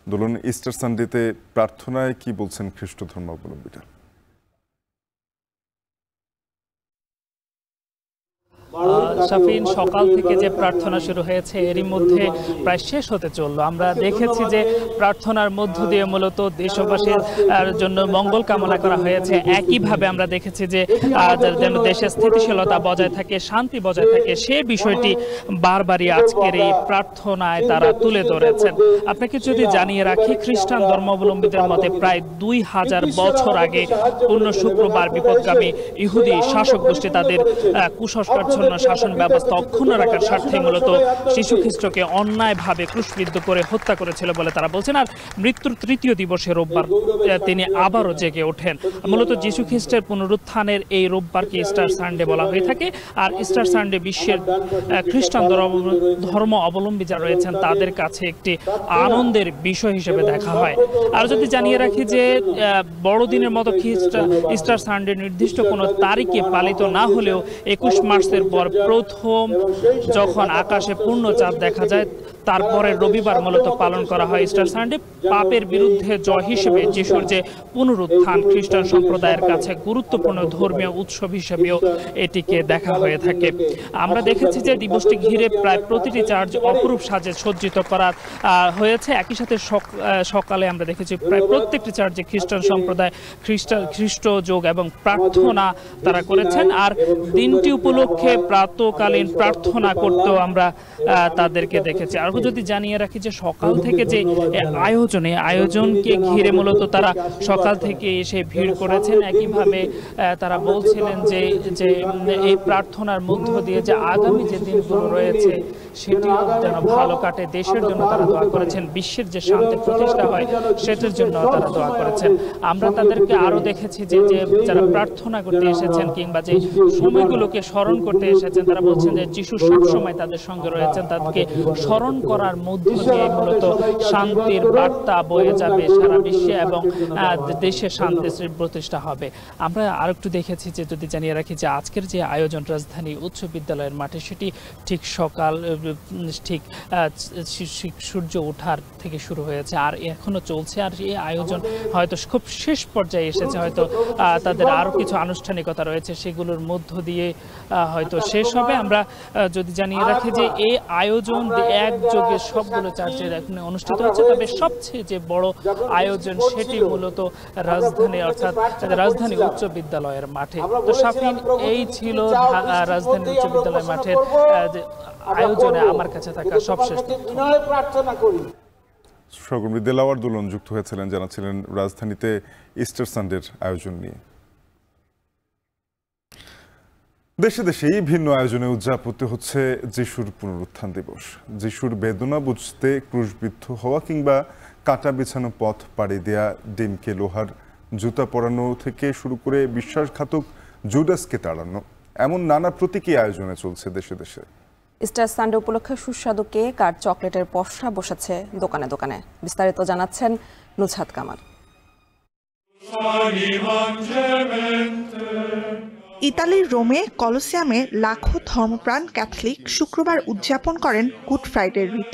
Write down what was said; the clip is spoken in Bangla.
দোলন, ইস্টার সানডেতে প্রার্থনায় কি বলছেন খ্রিস্ট ধর্মাবলম্বীরা? শাফিন, সকাল থেকে যে প্রার্থনা শুরু হয়েছে এরই মধ্যে প্রায় শেষ হতে চললো। আমরা দেখেছি যে প্রার্থনার মধ্য দিয়ে মূলত দেশবাসীর জন্য মঙ্গল কামনা করা হয়েছে। একইভাবে আমরা দেখেছি যে যেন দেশের স্থিতিশীলতা বজায় থাকে, শান্তি বজায় থাকে, সে বিষয়টি বারবারই আজকের এই প্রার্থনায় তারা তুলে ধরেছেন। আপনাকে যদি জানিয়ে রাখি, খ্রিস্টান ধর্মাবলম্বীদের মতে প্রায় 2000 বছর আগে পূর্ণ শুক্রবার বিপদগামী ইহুদি শাসক গোষ্ঠী তাদের কুসংস্কার শাসন ব্যবস্থা অক্ষুণ্ণ রাখার স্বার্থে মূলত শিশু খ্রিস্টকে অন্যায়ভাবে ক্রুশবিদ্ধ করে হত্যা করেছিল বলে তারা বলছেন। আর মৃত্যুর 3য় দিবসে রোববার তিনি আবারও জেগে ওঠেন। মূলত যীশু খ্রিস্টের পুনরুত্থানের এই রোববারকে ইস্টার সানডে বলা হয়ে থাকে। আর ইস্টার সানডে বিশ্বের খ্রিস্টান ধর্ম অবলম্বী যারা রয়েছেন তাদের কাছে একটি আনন্দের বিষয় হিসেবে দেখা হয়। আর যদি জানিয়ে রাখি যে বড়দিনের মতো ইস্টার সানডে নির্দিষ্ট কোনো তারিখে পালিত না হলেও 21 মার্চের পর প্রথম যখন আকাশে পূর্ণ চাঁদ দেখা যায় তারপরে রবিবার মূলত পালন করা হয় ইস্টার সানডে। পাপের বিরুদ্ধে জয় হিসেবে যিশুর যে পুনরুত্থান খ্রিস্টান সম্প্রদায়ের কাছে গুরুত্বপূর্ণ ধর্মীয় উৎসব হিসেবেও এটিকে দেখা হয়ে থাকে। আমরা দেখেছি যে দিবসটি ঘিরে প্রায় প্রতিটি চার্চ অপরূপ সাজে সজ্জিত করা হয়েছে। একই সাথে সকালে আমরা দেখেছি প্রায় প্রত্যেকটি চার্চে খ্রিস্টান সম্প্রদায় খ্রিস্ট যোগ এবং প্রার্থনা তারা করেছেন। আর দিনটি উপলক্ষে প্রাতকালীন প্রার্থনা করতেও আমরা তাদেরকে দেখেছি। আর যদি জানিয়ে রাখি যে সকাল থেকে যে আয়োজনকে ঘিরে মূলত তারা সকাল থেকে এসে ভিড় করেছেন। একইভাবে তারা বলছিলেন যে এই প্রার্থনার মধ্য দিয়ে যে আগামী যে দিনগুলো রয়েছে সেটিও যেন ভালো কাটে, দেশের জন্য তারা দোয়া করেছেন, বিশ্বের যে শান্তি প্রতিষ্ঠা হয় সেটার জন্য তারা দোয়া করেছেন। আমরা তাদেরকে আরো দেখেছি যে যারা প্রার্থনা করতে এসেছেন কিংবা যে সময়গুলোকে স্মরণ করতে এসেছেন তারা বলছেন যে যিশু সবসময় তাদের সঙ্গে রয়েছেন। তাদেরকে স্মরণ করার মধ্য দিয়ে মূলত শান্তির বার্তা বয়ে যাবে সারা বিশ্বে এবং দেশে শান্তি প্রতিষ্ঠা হবে। আমরা আরেকটু দেখেছি যে যদি জানিয়ে রাখি যে আজকের যে আয়োজন রাজধানী উচ্চ বিদ্যালয়ের মাঠে সেটি ঠিক সকাল সূর্য ওঠার থেকে শুরু হয়েছে আর এখনো চলছে। আর এই আয়োজন হয়তো খুব শেষ পর্যায়ে এসেছে, হয়তো তাদের আরো কিছু আনুষ্ঠানিকতা রয়েছে সেগুলোর মধ্য দিয়ে হয়তো শেষ হবে। আমরা যদি জানিয়ে রাখি যে এই আয়োজন একযোগে সবগুলো চার্চে এখন অনুষ্ঠিত হচ্ছে, তবে সবচেয়ে যে বড় আয়োজন সেটি মূলত রাজধানী উচ্চ বিদ্যালয়ের মাঠে। তো শাফিন, এই ছিল রাজধানী উচ্চ বিদ্যালয় মাঠের আয়োজনে আমার কাছে থাকা সবশেষ সহকর্মী দেলাওয়ার দোলন যুক্ত হয়েছিলেন, জানাচ্ছিলেন রাজধানীতে ইস্টার সানডের আয়োজন নিয়ে। দেশে দেশেই ভিন্ন আয়োজনে উদযাপিত হচ্ছে যিশুর পুনরুত্থান দিবস। যিশুর বেদনা বুঝতে ক্রুশবিদ্ধ হওয়া কিংবা কাঁটা বিছানো পথ পাড়ি দেয়া, ডিমকে লোহার জুতা পরানো থেকে শুরু করে বিশ্বাসঘাতক জুডাসকে তাড়ানো, এমন নানা প্রতীকী আয়োজনে চলছে দেশে দেশে। ইস্টার সানডে উপলক্ষে সুস্বাদু কেক আর চকলেটের পসরা বসেছে দোকানে দোকানে। বিস্তারিত জানাচ্ছেন নুজহাত কামাল। ইতালির রোমে কলোসিয়ামে লাখো ধর্মপ্রাণ ক্যাথলিক শুক্রবার উদযাপন করেন গুড ফ্রাইডের রীতি।